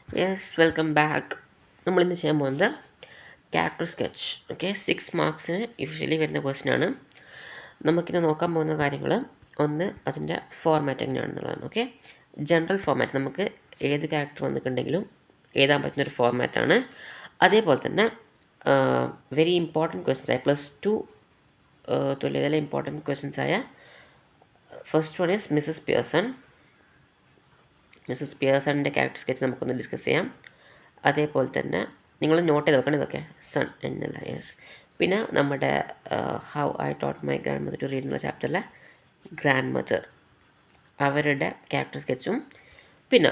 Yes, welcome back. നമ്മളിന്ന് ചെയ്യാൻ പോകുന്നത് ക്യാരക്ടർ സ്കെച്ച്. ഓക്കെ, 6 മാർക്സിന് യൂഷ്വലി വരുന്ന ക്വസ്റ്റ്യനാണ്. നമുക്കിന്ന് നോക്കാൻ പോകുന്ന കാര്യങ്ങൾ, ഒന്ന് അതിൻ്റെ ഫോർമാറ്റ് എങ്ങനെയാണെന്നുള്ളതാണ്. ഓക്കെ, ജനറൽ ഫോർമാറ്റ്, നമുക്ക് ഏത് ക്യാരക്ടർ വന്നിട്ടുണ്ടെങ്കിലും എഴുതാൻ പറ്റുന്നൊരു ഫോർമാറ്റാണ്. അതേപോലെ തന്നെ വെരി ഇമ്പോർട്ടൻറ്റ് ക്വസ്റ്റ്യൻസ് ആയ +2 തുല്യതയിലെ ഇമ്പോർട്ടൻറ്റ് ക്വസ്റ്റ്യൻസ് ആയ ഫസ്റ്റ് വൺ ഈസ് മിസ്സസ് പിയേഴ്സണിൻ്റെ ക്യാരക്ടർ സ്കെച്ച് നമുക്കൊന്ന് ഡിസ്കസ് ചെയ്യാം. അതേപോലെ തന്നെ നിങ്ങൾ നോട്ട് ചെയ്ത് വെക്കണം ഇതൊക്കെ, സൺ എന്നല്ല. യെസ്, പിന്നെ നമ്മുടെ how I taught my grandmother to read എന്നുള്ള ചാപ്റ്ററിലെ ഗ്രാൻഡ് മദർ അവരുടെ ക്യാരക്ടർ സ്കെച്ചും, പിന്നെ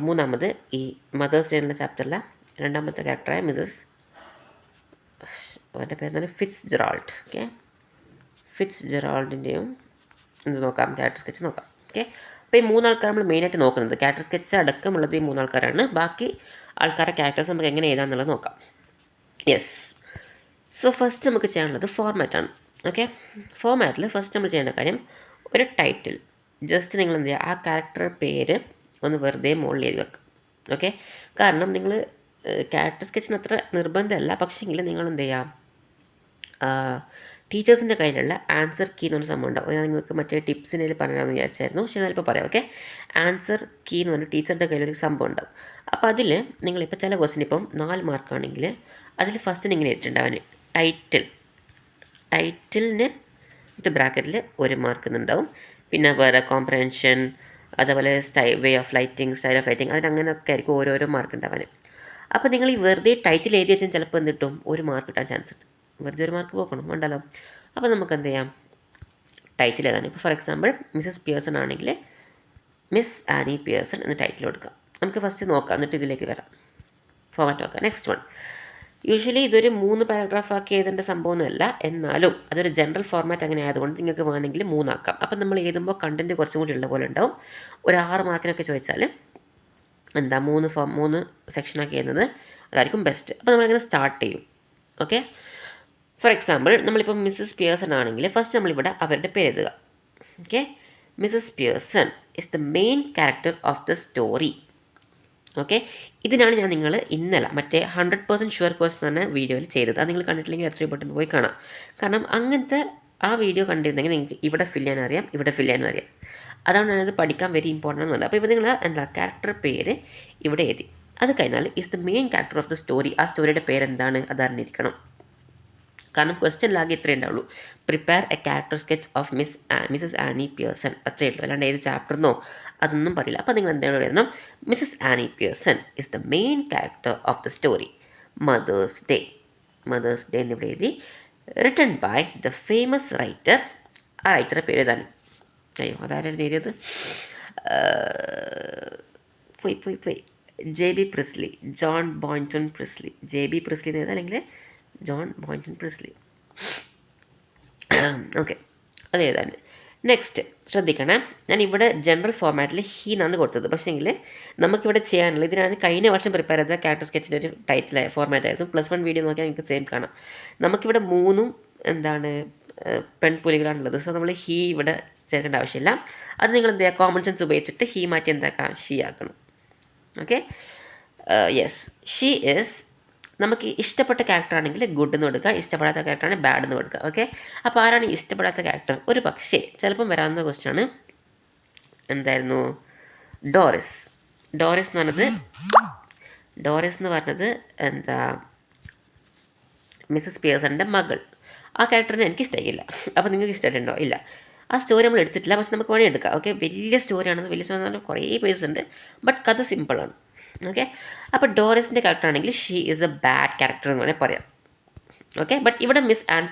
മൂന്നാമത് ഈ മദേഴ്സ് ഡേ എന്നുള്ള ചാപ്റ്ററിലെ രണ്ടാമത്തെ ക്യാരക്ടറായ അവരുടെ പേര് ഫിറ്റ്സ് ജെറാൾഡ്. ഓക്കെ, ഫിറ്റ്സ് ജെറാൾഡിൻ്റെയും എന്ത് നോക്കാം, ക്യാരക്ടർ സ്കെച്ച് നോക്കാം. ഓക്കെ, അപ്പോൾ ഈ മൂന്നാൾക്കാർ നമ്മൾ മെയിനായിട്ട് നോക്കുന്നത്, ക്യാരക്ടർ സ്കെച്ച് അടക്കമുള്ളത് ഈ മൂന്നാൾക്കാരാണ്. ബാക്കി ആൾക്കാരുടെ ക്യാരക്ടേഴ്സ് നമുക്ക് എങ്ങനെ എഴുതാമെന്നുള്ളത് നോക്കാം. യെസ്, സോ ഫസ്റ്റ് നമുക്ക് ചെയ്യാനുള്ളത് ഫോർമാറ്റാണ്. ഓക്കെ, ഫോർമാറ്റിൽ ഫസ്റ്റ് നമ്മൾ ചെയ്യേണ്ട കാര്യം ഒരു ടൈറ്റിൽ, ജസ്റ്റ് നിങ്ങൾ എന്ത് ചെയ്യുക, ആ ക്യാരക്ടർ പേര് ഒന്ന് വെറുതെ മുകളിൽ എഴുതി വെക്കുക. ഓക്കെ, കാരണം നിങ്ങൾ ക്യാരക്ടർ സ്കെച്ചിന് അത്ര നിർബന്ധമല്ല, പക്ഷേങ്കിൽ നിങ്ങൾ എന്ത് ചെയ്യുക, ടീച്ചേഴ്സിൻ്റെ കയ്യിലുള്ള ആൻസർ കീ എന്നൊരു സംഭവം ഉണ്ടാവും. ഞാൻ നിങ്ങൾക്ക് മറ്റേ ടിപ്സിനേൽ പറയാമെന്ന് വിചാരിച്ചായിരുന്നു, പക്ഷേ ഞാനിപ്പോൾ പറയാം. ഓക്കെ, ആൻസർ കീ എന്ന് പറഞ്ഞാൽ ടീച്ചറുടെ കയ്യിലൊരു സംഭവം ഉണ്ടാവും. അപ്പോൾ അതിൽ നിങ്ങളിപ്പോൾ ചില ക്വസ്റ്റ്യൻ ഇപ്പം 4 മാർക്കാണെങ്കിൽ അതിൽ ഫസ്റ്റ് ഇങ്ങനെ ഇട്ടിട്ടുണ്ടാവാൻ ടൈറ്റിലിന് ബ്രാക്കറ്റിൽ 1 മാർക്ക് എന്നുണ്ടാവും. പിന്നെ വേറെ കോംപ്രഹെൻഷൻ, അതേപോലെ way of writing, style of writing, അതിനങ്ങനെയൊക്കെ ആയിരിക്കും ഓരോരോ മാർക്ക് ഉണ്ടാവാൻ. അപ്പോൾ നിങ്ങൾ ഈ വെറുതെ ടൈറ്റിൽ എഴുതി വെച്ചാൽ ചിലപ്പോൾ എന്ത് കിട്ടും, 1 മാർക്ക് കിട്ടാൻ ചാൻസ് ഉണ്ട്. വെറുതെ 1 മാർക്ക് പോക്കണം വേണ്ടല്ലോ. അപ്പോൾ നമുക്ക് എന്ത് ചെയ്യാം, ടൈറ്റിൽ ഏതാണ്. ഇപ്പോൾ ഫോർ എക്സാമ്പിൾ മിസ്സസ് പിയേഴ്സൺ ആണെങ്കിൽ മിസ് ആനി പിയേഴ്സൺ എന്ന് ടൈറ്റിൽ കൊടുക്കാം. നമുക്ക് ഫസ്റ്റ് നോക്കാം, എന്നിട്ട് ഇതിലേക്ക് വരാം, ഫോർമാറ്റ് നോക്കാം. നെക്സ്റ്റ് വൺ, യൂഷ്വലി ഇതൊരു 3 പാരഗ്രാഫ് ആക്കി എഴുതേണ്ട സംഭവമൊന്നുമല്ല, എന്നാലും അതൊരു ജനറൽ ഫോർമാറ്റ് അങ്ങനെ ആയതുകൊണ്ട് നിങ്ങൾക്ക് വേണമെങ്കിൽ 3 ആക്കാം. അപ്പം നമ്മൾ എഴുതുമ്പോൾ കണ്ടൻറ്റ് കുറച്ചും കൂടി ഉള്ള പോലെ ഉണ്ടാവും. ഒരു 6 മാർക്കിനൊക്കെ ചോദിച്ചാൽ എന്താ 3 സെക്ഷനാക്കി എഴുതുന്നത് അതായിരിക്കും ബെസ്റ്റ്. അപ്പോൾ നമ്മളങ്ങനെ സ്റ്റാർട്ട് ചെയ്യും. ഓക്കെ, ഫോർ എക്സാമ്പിൾ നമ്മളിപ്പോൾ മിസ്സസ് പിയേഴ്സൺ ആണെങ്കിൽ ഫസ്റ്റ് നമ്മളിവിടെ അവരുടെ പേര് എഴുതുക. Okay, Mrs Pearson is the main character of the story. Okay, ഇതിനാണ് ഞാൻ നിങ്ങൾ ഇന്നലെ മറ്റേ 100% ഷുവർ കോഴ്സ് എന്ന് പറഞ്ഞ വീഡിയോയിൽ ചെയ്തത്. അത് നിങ്ങൾ കണ്ടിട്ടില്ലെങ്കിൽ എത്രയും പെട്ടെന്ന് പോയി കാണാം. കാരണം അങ്ങനത്തെ ആ വീഡിയോ കണ്ടിരുന്നെങ്കിൽ നിങ്ങൾക്ക് ഇവിടെ ഫില്ല് ചെയ്യാൻ അറിയാം, ഇവിടെ ഫില്ല് ചെയ്യാനും അറിയാം. അതാണ് ഞാനത് പഠിക്കാൻ വെരി ഇമ്പോർട്ടൻ്റ് എന്ന് പറഞ്ഞത്. അപ്പോൾ ഇപ്പോൾ നിങ്ങൾ ക്യാരക്ടർ പേര് ഇവിടെ എഴുതി. അത് കഴിഞ്ഞാൽ is the main character of the story, ആ സ്റ്റോറിയുടെ പേരെന്താണ് അത് അറിഞ്ഞിരിക്കണം. കാരണം ക്വസ്റ്റ്യനിലാകെ ഇത്രയേ ഉണ്ടാവുള്ളൂ, prepare a character sketch of Mrs Annie Pearson, അത്രയേ ഉള്ളൂ. അല്ലാണ്ട് ഏത് ചാപ്റ്ററിനോ അതൊന്നും പറയില്ല. അപ്പോൾ നിങ്ങൾ എന്താണ് എഴുതണം, Mrs Annie Pearson is the main character of the story Mother's Day എന്നിവിടെ എഴുതി. Written by the famous writer, ആ റൈറ്ററെ പേര് എഴുതാൻ, അയ്യോ അതാരായിരുന്നു എഴുതിയത്, പോയി JB Priestley, John Boynton Priestley. JB Priestley എന്ന് എഴുതാം, അല്ലെങ്കിൽ ജോൺ ബോയിൻടൺ പ്രിസ്ലി. ഓക്കെ, അത് എഴുതാൻ. നെക്സ്റ്റ് ശ്രദ്ധിക്കണം, ഞാൻ ഇവിടെ ജനറൽ ഫോർമാറ്റിൽ ഹീ എന്നാണ് കൊടുത്തത്. പക്ഷേങ്കിൽ നമുക്കിവിടെ ചെയ്യാനുള്ളത്, ഇതിനാണ് കഴിഞ്ഞ വർഷം പ്രിപ്പയർ ചെയ്ത ക്യാരക്ടർ സ്കെച്ചിൻ്റെ ഒരു ടൈറ്റിൽ ഫോർമാറ്റ് ആയിരുന്നു. +1 വീഡിയോ നോക്കിയാൽ നിങ്ങൾക്ക് സെയിം കാണാം. നമുക്കിവിടെ 3 പെൺപുലികളാണുള്ളത്. സോ നമ്മൾ ഹീ ഇവിടെ ചേർക്കേണ്ട ആവശ്യമില്ല. അത് നിങ്ങൾ എന്ത് ചെയ്യുക, കോമൺ സെൻസ് ഉപയോഗിച്ചിട്ട് ഹീ മാറ്റി എന്താക്കാം, ഷീ ആക്കണം. ഓക്കെ, യെസ്, ഷീ ഈസ്, നമുക്ക് ഇഷ്ടപ്പെട്ട ക്യാരക്ടർ ആണെങ്കിൽ ഗുഡ് എന്ന് കൊടുക്കുക, ഇഷ്ടപ്പെടാത്ത ക്യാരക്ടറാണെങ്കിൽ ബാഡ് എന്ന് കൊടുക്കുക. ഓക്കെ, അപ്പോൾ ആരാണ് ഇഷ്ടപ്പെടാത്ത ക്യാരക്ടർ? ഒരു പക്ഷേ ചിലപ്പം വരാവുന്ന ക്വസ്റ്റ്യൻ ആണ്, എന്തായിരുന്നു, ഡോറിസ് എന്ന് പറഞ്ഞത് എന്താ, മിസ്സസ് പിയേഴ്സണിൻ്റെ മകൾ. ആ ക്യാരക്ടറിനെ എനിക്ക് ഇഷ്ടമായില്ല. അപ്പോൾ നിങ്ങൾക്ക് ഇഷ്ടമായിട്ടുണ്ടോ? ഇല്ല. ആ സ്റ്റോറി നമ്മൾ എടുത്തിട്ടില്ല, പക്ഷെ നമുക്ക് വേണമെങ്കിൽ എടുക്കാം. ഓക്കെ, വലിയ സ്റ്റോറിയാണെന്ന്, വലിയ സ്റ്റോറി എന്ന് പറഞ്ഞാൽ കുറേ പേജസ് ഉണ്ട്, ബട്ട് കഥ സിമ്പിളാണ്. ഓക്കെ, അപ്പോൾ ഡോറിസിൻ്റെ ക്യാരക്ടർ ആണെങ്കിൽ she is A bad character എന്ന് വേണമെങ്കിൽ പറയാം. ഓക്കെ, ബട്ട് ഇവിടെ മിസ് ആനി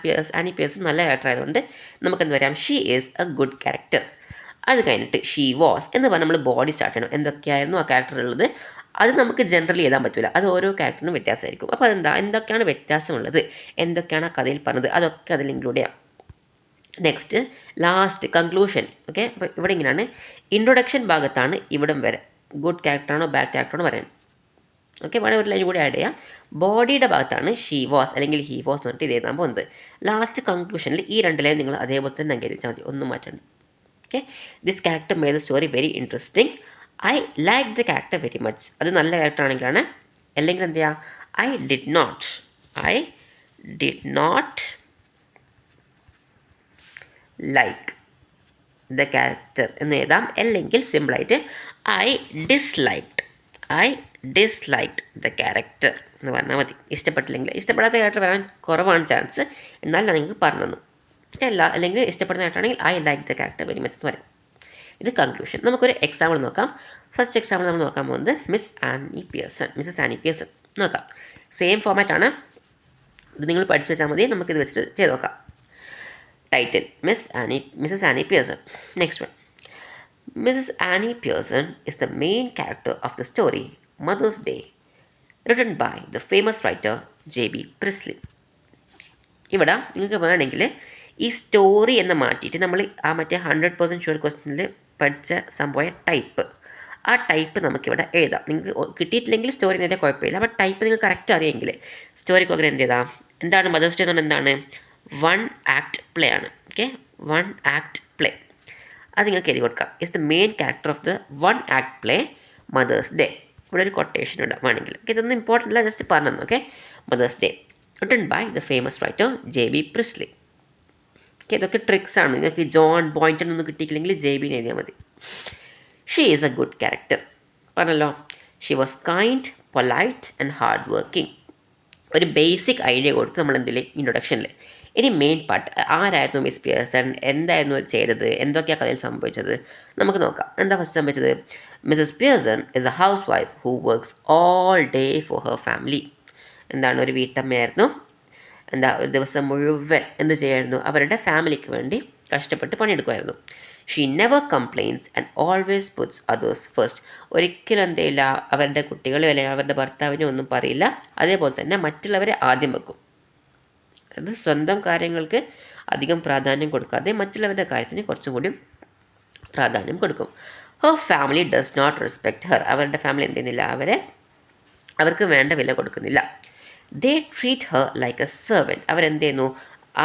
പിയേഴ്സൺ നല്ല ക്യാരക്ടർ ആയതുകൊണ്ട് നമുക്ക് എന്ത് പറയാം, she is a good character. അത് കഴിഞ്ഞിട്ട് ഷീ വാസ് എന്ന് പറഞ്ഞാൽ നമ്മൾ ബോഡി സ്റ്റാർട്ട് ചെയ്യണം. എന്തൊക്കെയായിരുന്നു ആ ക്യാരക്ടർ ഉള്ളത്, അത് നമുക്ക് ജനറലി എഴുതാൻ പറ്റില്ല, അത് ഓരോ ക്യാരക്ടറിനും വ്യത്യാസമായിരിക്കും. അപ്പോൾ എന്തൊക്കെയാണ് വ്യത്യാസമുള്ളത്, എന്തൊക്കെയാണ് ആ കഥയിൽ പറഞ്ഞത്, അതൊക്കെ അതിൽ ഇൻക്ലൂഡ് ചെയ്യാം. Next last conclusion. ഓക്കെ, അപ്പോൾ ഇവിടെ ഇങ്ങനെയാണ്, ഇൻട്രൊഡക്ഷൻ ഭാഗത്താണ് ഇവിടം വരെ ഗുഡ് ക്യാരക്ടറാണോ ബാഡ് ക്യാരക്ടറാണോ പറയാൻ. ഓക്കെ, വേണമെങ്കിൽ ഒരു ലൈൻ കൂടി ആഡ് ചെയ്യാം. ബോഡിയുടെ ഭാഗത്താണ് ഷീ വാസ് അല്ലെങ്കിൽ ഹീ വാസ് എന്ന് പറഞ്ഞിട്ട് ഇത് എഴുതാൻ പോകുന്നത്. ലാസ്റ്റ് കൺക്ലൂഷനിൽ ഈ 2 ലൈൻ നിങ്ങൾ അതേപോലെ തന്നെ അംഗീകരിച്ചാൽ മതി, ഒന്നും മാറ്റണ്ട. Okay, this character made the story very interesting. I like the character very much. അത് നല്ല ക്യാരക്ടർ ആണെങ്കിലാണ്. അല്ലെങ്കിൽ എന്ത് ചെയ്യുക, I did not like the character എന്ന് എഴുതാം. അല്ലെങ്കിൽ സിമ്പിളായിട്ട് ഐ ഡിസ്ലൈക്ഡ് ദ ക്യാരക്ടർ എന്ന് പറഞ്ഞാൽ മതി. ഇഷ്ടപ്പെടാത്ത ക്യാരക്ടർ വരാൻ കുറവാണ് ചാൻസ്. എന്നാൽ ഞാൻ നിങ്ങൾക്ക് പറഞ്ഞു തന്നു. അല്ലെങ്കിൽ ഇഷ്ടപ്പെടുന്ന ക്യാരക്ടറാണെങ്കിൽ I like the character very much എന്ന് പറയും. ഇത് കൺക്ലൂഷൻ. നമുക്കൊരു എക്സാമ്പിൾ നോക്കാം. ഫസ്റ്റ് എക്സാമ്പിൾ നമ്മൾ നോക്കാൻ പോകുന്നത് മിസ്സസ് ആനി പിയേഴ്സൺ നോക്കാം. സെയിം ഫോമാറ്റാണ്. ഇത് നിങ്ങൾ പഠിച്ചു വെച്ചാൽ മതി. നമുക്കിത് വെച്ചിട്ട് ചെയ്ത് നോക്കാം. Title Mrs Annie Pearson. Next one. Mrs. Annie Pearson is the main character of the story Mother's Day, written by the famous writer J.B. Priestley. ഇവിടെ നിങ്ങൾക്ക് വേണമെങ്കിൽ ഈ സ്റ്റോറി എന്ന് മാറ്റിയിട്ട് നമ്മൾ ആ മറ്റേ 100% ഷുവർ ക്വസ്റ്റ്യനിൽ പഠിച്ച സംഭവമായ ടൈപ്പ്, ആ ടൈപ്പ് നമുക്കിവിടെ എഴുതാം. നിങ്ങൾക്ക് കിട്ടിയിട്ടില്ലെങ്കിൽ സ്റ്റോറി എഴുതിയാൽ കുഴപ്പമില്ല. അപ്പോൾ ടൈപ്പ് നിങ്ങൾക്ക് കറക്റ്റ് അറിയെങ്കിൽ സ്റ്റോറിക്ക് അങ്ങനെ എന്ത് ചെയ്താൽ എന്താണ് മദേഴ്സ് ഡേ എന്ന് പറഞ്ഞാൽ എന്താണ്? 1 act play ആണ്. Okay, 1 act play. അത് നിങ്ങൾക്ക് എഴുതി കൊടുക്കാം. Is the main character of the 1 act play mother's day. ഇവിടെ ഒരു കൊട്ടേഷൻ ഉണ്ട് വേണമെങ്കിൽ. ഓക്കെ, ഇതൊന്നും ഇമ്പോർട്ടൻ്റ് അല്ല, ജസ്റ്റ് പറഞ്ഞു. Okay, Mother's Day written by the famous writer J.B. Priestley. Okay, ഇതൊക്കെ ട്രിക്സ് ആണ്. നിങ്ങൾക്ക് ജോൺ ബോയിൻറ്റൺ ഒന്നും കിട്ടിയില്ലെങ്കിൽ JB എഴുതിയാൽ മതി. She is a good character പറഞ്ഞല്ലോ. She was kind, polite and hard working. ഒരു ബേസിക് ഐഡിയ കൊടുത്ത് നമ്മൾ എന്തില്ലേ ഇൻട്രൊഡക്ഷനിൽ. ഇനി മെയിൻ പാർട്ട്, ആരായിരുന്നു മിസ് പിയേഴ്സൺ, എന്തായിരുന്നു ചെയ്തത്, എന്തൊക്കെയാണ് കഥയിൽ സംഭവിച്ചത് നമുക്ക് നോക്കാം. എന്താ ഫസ്റ്റ് സംഭവിച്ചത്? Mrs Pearson is a housewife who works all day for her family. എന്താണ്, ഒരു വീട്ടമ്മയായിരുന്നു. ഒരു ദിവസം മുഴുവൻ എന്ത് ചെയ്യായിരുന്നു? അവരുടെ ഫാമിലിക്ക് വേണ്ടി കഷ്ടപ്പെട്ട് പണിയെടുക്കുമായിരുന്നു. She never complains and always puts others first. ഒരിക്കലും എന്തെയില്ല അവരുടെ കുട്ടികളെ അല്ലെങ്കിൽ അവരുടെ ഭർത്താവിനെ ഒന്നും പറയില്ല. അതേപോലെ തന്നെ മറ്റുള്ളവരെ ആദ്യം വെക്കും. അത് സ്വന്തം കാര്യങ്ങൾക്ക് അധികം പ്രാധാന്യം കൊടുക്കാതെ മറ്റുള്ളവരുടെ കാര്യത്തിന് കുറച്ചും കൂടി പ്രാധാന്യം കൊടുക്കും. Her family does not respect her. അവരുടെ ഫാമിലി എന്ത് ചെയ്യുന്നില്ല, അവർക്ക് വേണ്ട വില കൊടുക്കുന്നില്ല. They treat her like a servant. അവരെന്ത് ചെയ്യുന്നു,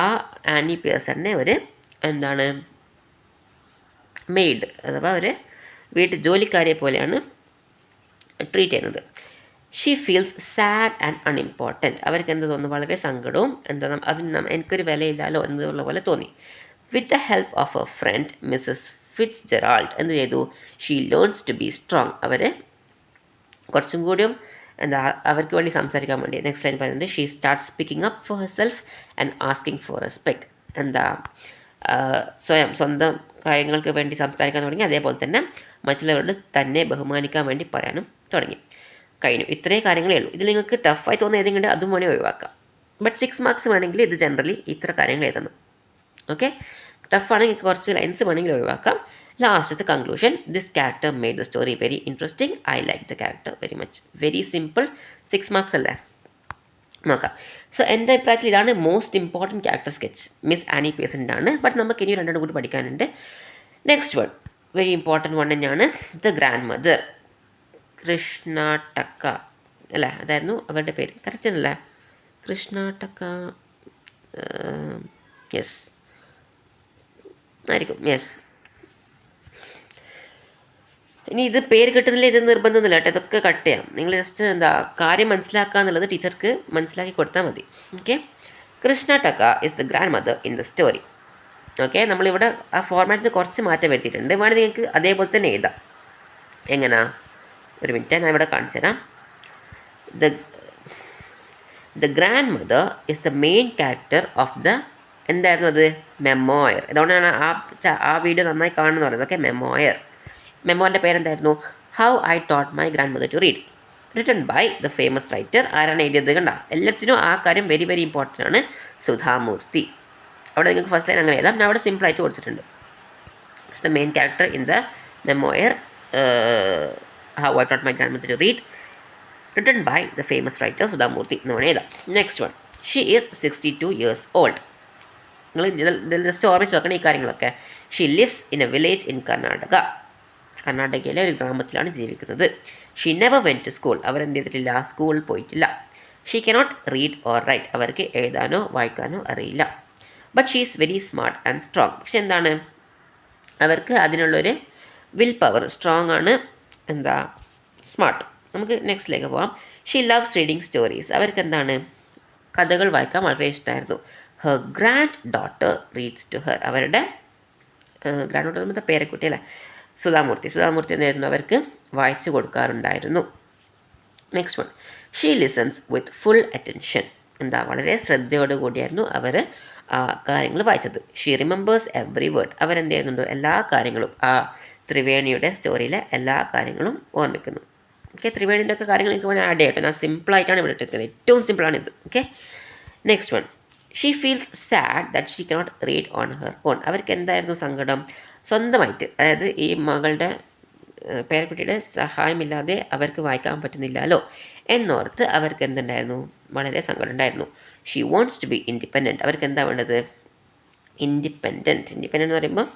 ആ ആനി പിയേഴ്സണിനെ മെയ്ഡ് അഥവാ വീട്ടു ജോലിക്കാരെ പോലെയാണ് ട്രീറ്റ് ചെയ്യുന്നത്. She feels sad and unimportant. അവർക്ക് എന്ത് തോന്നുന്നു, വളരെ സങ്കടവും അതിന് എനിക്കൊരു വിലയില്ലല്ലോ എന്നുള്ള പോലെ തോന്നി. With the help of a friend Mrs Fitzgerald എന്ത് ചെയ്തു? She learns to be strong. അവർ കുറച്ചും കൂടിയും അവർക്ക് വേണ്ടി സംസാരിക്കാൻ വേണ്ടി നെക്സ്റ്റ് ലൈൻ പറയുന്നത് she start speaking up for herself and asking for respect. സ്വന്തം കാര്യങ്ങൾക്ക് വേണ്ടി സംസാരിക്കാൻ തുടങ്ങി. അതേപോലെ തന്നെ മറ്റുള്ളവരോട് തന്നെ ബഹുമാനിക്കാൻ വേണ്ടി പറയാനും തുടങ്ങി. കഴിഞ്ഞു. ഇത്രയും കാര്യങ്ങളേ ഉള്ളൂ. ഇതിൽ നിങ്ങൾക്ക് ടഫായി തോന്നുന്ന ഏതെങ്കിലും അതും വേണമെങ്കിൽ ഒഴിവാക്കാം. ബട്ട് 6 മാർക്സ് വേണമെങ്കിൽ ഇത് ജനറലി ഇത്ര കാര്യങ്ങൾ എഴുതണം. ഓക്കെ, ടഫാണെങ്കിൽ കുറച്ച് ലൈൻസ് വേണമെങ്കിൽ ഒഴിവാക്കാം. ലാസ്റ്റത്തെ conclusion, this character made the story very interesting. I like the character very much. Very simple. 6 marks അല്ലേ? നോക്കാം. സോ എൻ്റെ അഭിപ്രായത്തിൽ ഇതാണ് most important character sketch. Miss Annie പിയേഴ്സൻ്റെ ആണ്. ബട്ട് നമുക്ക് ഇനി 2 കൂടി പഠിക്കാനുണ്ട്. Next one very important one തന്നെയാണ്, ദ ഗ്രാൻഡ് മദർ. കൃഷ്ണാട്ടക്ക അല്ലേ, അതായിരുന്നു അവരുടെ പേര്. കറക്റ്റ് അല്ലേ? കൃഷ്ണാട്ടക്ക, യെസ് ആയിരിക്കും, യെസ്. ഇനി ഇത് പേര് കിട്ടുന്നില്ല, ഇത് നിർബന്ധമൊന്നുമില്ല കേട്ടോ. ഇതൊക്കെ കട്ട് ചെയ്യാം. നിങ്ങൾ ജസ്റ്റ് കാര്യം മനസ്സിലാക്കുക എന്നുള്ളത് ടീച്ചർക്ക് മനസ്സിലാക്കി കൊടുത്താൽ മതി. Okay, Krishtakka is the grandmother in the story. Okay, നമ്മളിവിടെ ആ ഫോർമാറ്റിൽ കുറച്ച് മാറ്റം വരുത്തിയിട്ടുണ്ട്. വേണമെങ്കിൽ നിങ്ങൾക്ക് അതേപോലെ തന്നെ എഴുതാം. എങ്ങനെയാ? ഒരു മിനിറ്റ്, ഞാൻ ഇവിടെ കാണിച്ചു തരാം. The grand mother is the main character of the എന്തായിരുന്നു അത്? മെമ്മോയർ. അതുകൊണ്ടാണ് ആ വീഡിയോ നന്നായി കാണുന്നത് പറയുന്നത്. ഓക്കെ, മെമ്മോയറിൻ്റെ പേരെന്തായിരുന്നു? How I taught my grandmother to read, written by the famous writer. ആരാണ് എഴുതിയത്? കണ്ട, എല്ലാത്തിനും ആ കാര്യം വെരി വെരി ഇമ്പോർട്ടൻ്റ് ആണ്. സുധാമൂർത്തി. അവിടെ നിങ്ങൾക്ക് ഫസ്റ്റ് ലൈൻ അങ്ങനെ എഴുതാം. ഞാൻ അവിടെ സിമ്പിളായിട്ട് കൊടുത്തിട്ടുണ്ട്. It's the main character in the memoir, how I taught my grandmother to read, written by the famous writer Sudha Murty എന്ന് വേണം എഴുതാം. Next one, she is 62 years old. നിങ്ങൾ ഇതിൽ ജസ്റ്റ് ഓർമ്മിച്ച് വെക്കണം ഈ കാര്യങ്ങളൊക്കെ. She lives in a village in Karnataka. കർണാടകയിലെ ഒരു ഗ്രാമത്തിലാണ് ജീവിക്കുന്നത്. She never went to school. അവരെന്ത് ചെയ്തിട്ടില്ല? സ്കൂളിൽ പോയിട്ടില്ല. She cannot read or write. അവർക്ക് എഴുതാനോ വായിക്കാനോ അറിയില്ല. But she is very smart and strong. പക്ഷെ എന്താണ്, അവർക്ക് അതിനുള്ളൊരു വിൽ പവർ സ്ട്രോങ് ആണ്. എന്താ സ്മാർട്ട്. നമുക്ക് നെക്സ്റ്റിലേക്ക് പോവാം. She loves reading stories. അവർക്ക് എന്താണ് കഥകൾ വായിക്കാൻ വളരെ ഇഷ്ടമായിരുന്നു. Her granddaughter reads to her. അവരുടെ ഗ്രാൻഡ് ഡോട്ടർ നമ്മുടെ പേരക്കുട്ടിയല്ലേ, സുധാമൂർത്തി എന്തായിരുന്നു അവർക്ക് വായിച്ചു കൊടുക്കാറുണ്ടായിരുന്നു. Next one, she listens with full attention. എന്താ വളരെ ശ്രദ്ധയോടുകൂടിയായിരുന്നു അവർ കാര്യങ്ങൾ വായിച്ചത്. She remembers every word. അവരെന്ത് ചെയ്യുന്നുണ്ടോ എല്ലാ കാര്യങ്ങളും ആ ത്രിവേണിയുടെ സ്റ്റോറിയിലെ എല്ലാ കാര്യങ്ങളും ഓർമ്മിക്കുന്നു. ഓക്കെ, ത്രിവേണിൻ്റെ ഒക്കെ കാര്യങ്ങൾ എനിക്ക് വേണമെങ്കിൽ ആഡ് ചെയ്യട്ടെ. ഞാൻ സിമ്പിളായിട്ടാണ് ഇവിടെ ഇട്ടിരിക്കുന്നത്, ഏറ്റവും സിമ്പിളാണിത്. Okay, next one, she feels sad that she cannot read on her own. അവർക്ക് എന്തായിരുന്നു സങ്കടം, സ്വന്തമായിട്ട്, അതായത് ഈ മകളുടെ പേരക്കുട്ടിയുടെ സഹായമില്ലാതെ അവർക്ക് വായിക്കാൻ പറ്റുന്നില്ലല്ലോ എന്നോർത്ത് അവർക്ക് എന്തുണ്ടായിരുന്നു, വളരെ സങ്കടം ഉണ്ടായിരുന്നു. She wants to be independent. അവർക്ക് എന്താ വേണ്ടത്, ഇൻഡിപെൻഡൻറ്റ് എന്ന് പറയുമ്പോൾ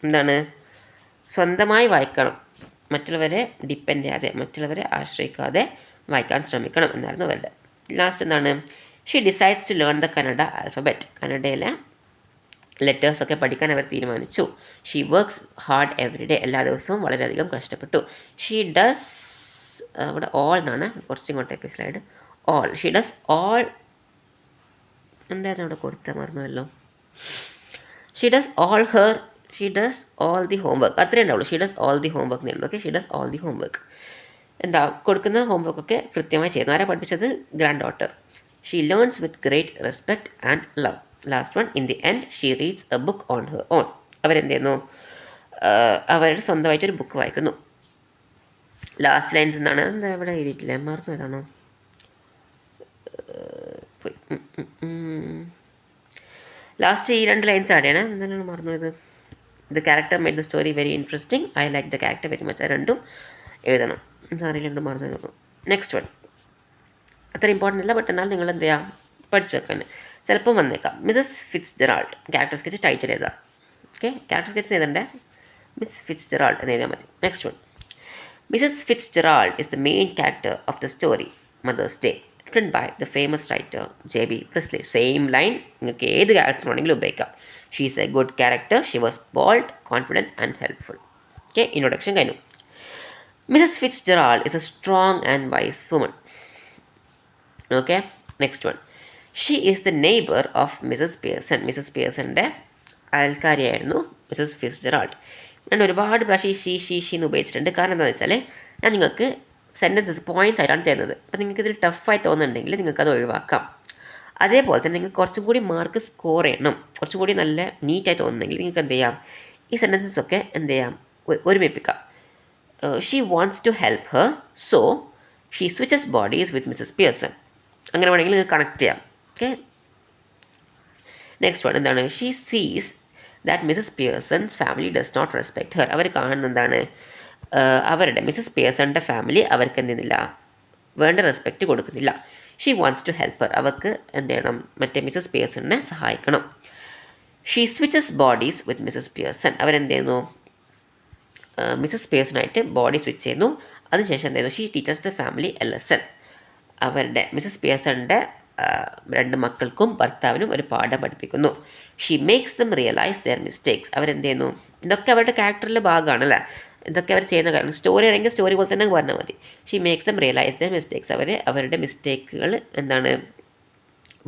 എന്താണ്, സ്വന്തമായി വായിക്കണം, മറ്റുള്ളവരെ ഡിപ്പെൻഡ് ചെയ്യാതെ, മറ്റുള്ളവരെ ആശ്രയിക്കാതെ വായിക്കാൻ ശ്രമിക്കണം എന്നായിരുന്നു അവരുടെ. ലാസ്റ്റ് എന്താണ്, she decides to learn the Kannada alphabet. കന്നഡയിലെ ലെറ്റേഴ്സൊക്കെ പഠിക്കാൻ അവർ തീരുമാനിച്ചു. She works hard every day. എല്ലാ ദിവസവും വളരെയധികം കഷ്ടപ്പെട്ടു. ഷീ ഡസ്, ഇവിടെ ഓൾ എന്നാണ്, കുറച്ചും ഇങ്ങോട്ടേക്ക് slide, all, she does all, എന്തായിരുന്നു അവിടെ കൊടുത്താൽ മറന്നുവല്ലോ, she does all the homework, അത്രേ ഉണ്ടാവുള്ളൂ. She does all the homework എന്നുള്ളൂ. Okay, she does all the homework. എന്താ കൊടുക്കുന്ന ഹോംവർക്കൊക്കെ കൃത്യമായി ചെയ്യുന്നു. ആരാ പഠിപ്പിച്ചത്, granddaughter. She learns with great respect and love. Last one, in the end she reads a book on her own. അവരെന്ത് ചെയ്യുന്നു, അവരുടെ സ്വന്തമായിട്ടൊരു ബുക്ക് വായിക്കുന്നു. ലാസ്റ്റ് ലൈൻസ് എന്താണ്, എന്താ ഇവിടെ എഴുതിയിട്ടില്ല, മറന്നു ഏതാണോ, ലാസ്റ്റ് ഈ 2 ലൈൻസ് ആഡ് ചെയ്യണേ, എന്താണ് മറന്നുപോയത്. The character made the story very interesting, I like the character very much. ആ രണ്ടും എഴുതണം. എന്താ അറിയില്ല, രണ്ടും മറന്നു. നെക്സ്റ്റ് വൺ അത്ര ഇമ്പോർട്ടൻ്റ് അല്ല, ബട്ട് എന്നാൽ നിങ്ങൾ എന്ത് ചെയ്യാം, പഠിച്ചു വെക്കാൻ ചിലപ്പം വന്നേക്കാം. Mrs Fitzgerald. Character sketch title എഴുതാം. ഓക്കെ, ക്യാരക്ടർ സ്കെച്ച് എഴുതണ്ടേ, മിസ് ഫിറ്റ്സ്ജെറാൾഡ് എന്ന് എഴുതിയാൽ മതി. Next one, Mrs Fitzgerald is the main character of the story Mother's Day, written by the famous writer J.B. Priestley. Same line നിങ്ങൾക്ക് ഏത് character വേണമെങ്കിലും ഉപയോഗിക്കാം. She is a good character, she was bold, confident and helpful. Okay, introduction കഴിഞ്ഞു. Mrs Fitzgerald is a strong and wise woman. Okay, next one, she is the neighbour of Mrs Pearson. Mrs പിയേഴ്സൻ്റെ അയൽക്കാരിയായിരുന്നു Mrs Fitzgerald. ഞാൻ ഒരുപാട് പ്രാവശ്യം she എന്ന് ഉപയോഗിച്ചിട്ടുണ്ട്. കാരണം എന്താണെന്ന് വെച്ചാൽ ഞാൻ നിങ്ങൾക്ക് സെൻറ്റൻസസ് പോയിൻറ്റ്സ് ആയിട്ടാണ് തരുന്നത്. അപ്പോൾ നിങ്ങൾക്ക് ഇതിൽ ടഫായി തോന്നുന്നുണ്ടെങ്കിൽ നിങ്ങൾക്കത് ഒഴിവാക്കാം. അതേപോലെ തന്നെ നിങ്ങൾക്ക് കുറച്ചും കൂടി മാർക്ക് സ്കോർ ചെയ്യണം, കുറച്ചും കൂടി നല്ല നീറ്റായി തോന്നുന്നെങ്കിൽ നിങ്ങൾക്ക് എന്ത് ചെയ്യാം, ഈ സെൻറ്റൻസസ് ഒക്കെ എന്ത് ചെയ്യാം, ഒരുമിപ്പിക്കാം. She wants to help her, so she switches bodies with Mrs Pearson. അങ്ങനെ വേണമെങ്കിൽ നിങ്ങൾക്ക് കണക്ട് ചെയ്യാം. ഓക്കെ, നെക്സ്റ്റ് വൺ എന്താണ്, she sees that Mrs Pearson's family does not respect her. അവർ കാണുന്ന എന്താണ്, അവരുടെ മിസസ് പിയേഴ്സണിൻ്റെ ഫാമിലി അവർക്ക് എന്ത് ചെയ്യുന്നില്ല, വേണ്ട റെസ്പെക്റ്റ് കൊടുക്കുന്നില്ല. She wants to help her. അവർക്ക് എന്ത് ചെയ്യണം, മറ്റേ മിസസ് പിയേഴ്സണിനെ സഹായിക്കണം. She switches bodies with Mrs Pearson. അവരെന്ത് ചെയ്യുന്നു, മിസസ് പിയേഴ്സണായിട്ട് ബോഡി സ്വിച്ച് ചെയ്യുന്നു. അതിനുശേഷം എന്ത് ചെയ്യുന്നു, she teaches the family a lesson. അവരുടെ മിസസ് പിയേഴ്സണിൻ്റെ 2 മക്കൾക്കും ഭർത്താവിനും ഒരു പാഠം പഠിപ്പിക്കുന്നു. She makes them realise their mistakes. അവരെന്ത് ചെയ്യുന്നു, ഇതൊക്കെ അവരുടെ ക്യാരക്ടറിലെ ഭാഗമാണല്ലേ, ഇതൊക്കെ അവർ ചെയ്യുന്ന കാര്യം. സ്റ്റോറി ആണെങ്കിൽ സ്റ്റോറി പോലെ തന്നെ പറഞ്ഞാൽ മതി. She makes them realise their mistakes. അവരുടെ മിസ്റ്റേക്കുകൾ എന്താണ്,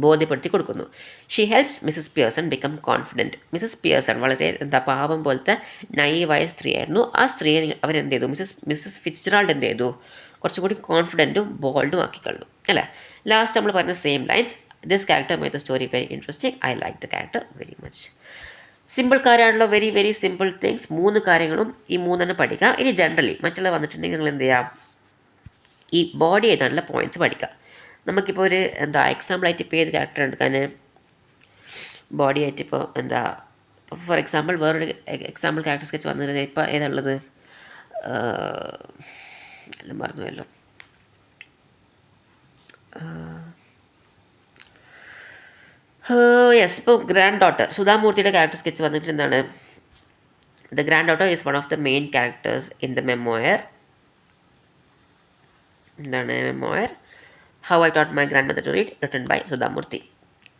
ബോധ്യപ്പെടുത്തി കൊടുക്കുന്നു. She helps Mrs Pearson become confident. മിസസ് പിയേഴ്സൺ വളരെ പാവം പോലത്തെ നൈവായ സ്ത്രീയായിരുന്നു. ആ സ്ത്രീയെ അവരെന്ത് ചെയ്തു, മിസസ് ഫിറ്റ്സ്ജെറാൾഡ് എന്ത് ചെയ്തു, കുറച്ചുകൂടി കോൺഫിഡൻറ്റും ബോൾഡും ആക്കി കളഞ്ഞു അല്ലേ. ലാസ്റ്റ് നമ്മൾ പറഞ്ഞ same lines, this character made the story very interesting, I like the character very much. Simple കാര്യമാണല്ലോ, വെരി വെരി സിമ്പിൾ തിങ്സ്. 3 കാര്യങ്ങളും ഈ 3 പഠിക്കുക. ഇനി ജനറലി മറ്റുള്ള വന്നിട്ടുണ്ടെങ്കിൽ നിങ്ങൾ എന്ത് ചെയ്യുക, ഈ ബോഡി എഴുതാനുള്ള പോയിൻറ്റ്സ് പഠിക്കുക. നമുക്കിപ്പോൾ ഒരു എക്സാമ്പിളായിട്ട് ഇപ്പോൾ ഏത് ക്യാരക്ടർ എടുക്കാൻ, ബോഡി ആയിട്ട് ഇപ്പോൾ ഫോർ എക്സാമ്പിൾ വേറൊരു എക്സാമ്പിൾ ക്യാരക്ടർ സ്കെച്ച് വന്നത് ഇപ്പോൾ ഏതാണുള്ളത്, എല്ലാം മറന്നുവല്ലോ, യെസ്, ഇപ്പോൾ ഗ്രാൻഡ് ഡോട്ടർ സുധാമൂർത്തിയുടെ ക്യാരക്ടർ സ്കെച്ച് വന്നിട്ട് എന്താണ്, the granddaughter is one of the main characters in the memoir. എന്താണ് memoir, how I taught my grandmother to read, written by Sudha Murty.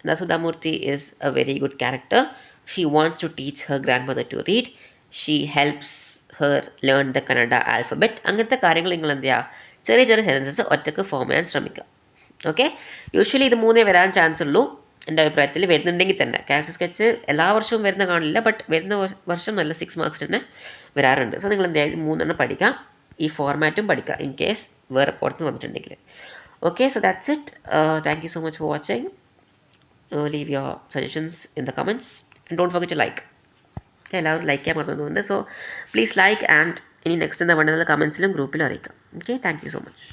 The Sudhamurti is a very good character. She wants to teach her grandmother to read. She helps her learn the Kannada alphabet. അങ്ങനത്തെ കാര്യങ്ങൾ നിങ്ങൾ എന്ത് ചെയ്യുക, ചെറിയ ചെറിയ sentences ഒറ്റക്ക് form ചെയ്യാൻ ശ്രമിക്കുക. ഓക്കെ, യൂഷ്വലി ഇത് 3 വരാൻ ചാൻസ് ഉള്ളൂ എൻ്റെ അഭിപ്രായത്തിൽ. വരുന്നുണ്ടെങ്കിൽ തന്നെ ക്യാരക്ടർ സ്കെച്ച് എല്ലാ വർഷവും വരുന്ന കാണില്ല, ബട്ട് വരുന്ന വർഷം നല്ല 6 മാർക്സ് തന്നെ വരാറുണ്ട്. സോ നിങ്ങൾ എന്ത് ചെയ്യുക, 3 പഠിക്കുക, ഈ ഫോർമാറ്റും പഠിക്കുക ഇൻ കേസ് വേറെ പുറത്തുനിന്ന് വന്നിട്ടുണ്ടെങ്കിൽ. Okay, so that's it. Thank you so much for watching. Leave your suggestions in the comments and don't forget to like. എല്ലാവരും ലൈക്ക് ചെയ്യാൻ മറന്നുകൊണ്ട്, സോ പ്ലീസ് ലൈക്ക് ആൻഡ് ഇനി നെക്സ്റ്റ് എന്താ വേണ്ടത് കമൻസിലും ഗ്രൂപ്പിലും അറിയിക്കാം. Okay, thank you so much.